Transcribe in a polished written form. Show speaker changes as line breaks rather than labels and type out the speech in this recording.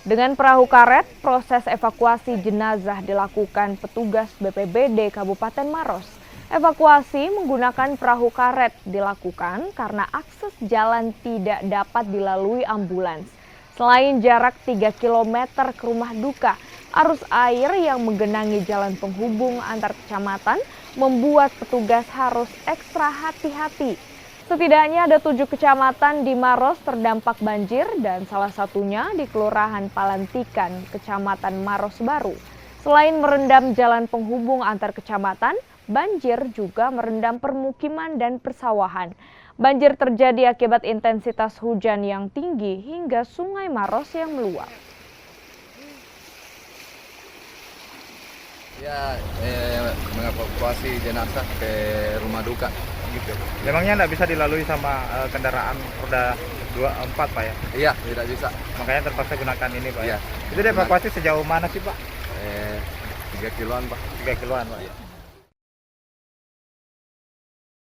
Dengan perahu karet, proses evakuasi jenazah dilakukan petugas BPBD Kabupaten Maros. Evakuasi menggunakan perahu karet dilakukan karena akses jalan tidak dapat dilalui ambulans. Selain jarak 3 km ke rumah duka, arus air yang menggenangi jalan penghubung antar kecamatan membuat petugas harus ekstra hati-hati. Setidaknya ada 7 kecamatan di Maros terdampak banjir dan salah satunya di Kelurahan Palantikan, Kecamatan Maros Baru. Selain merendam jalan penghubung antar kecamatan, banjir juga merendam permukiman dan persawahan. Banjir terjadi akibat intensitas hujan yang tinggi hingga Sungai Maros yang meluap.
Ya, mengevakuasi jenazah ke rumah duka.
Gitu. Memangnya tidak bisa dilalui sama kendaraan roda 4 Pak ya?
Iya, tidak bisa.
Makanya terpaksa gunakan ini Pak.
Iya.
Itu dievakuasi sejauh mana sih Pak?
3 kiloan Pak.
3 kiloan Pak.
Iya.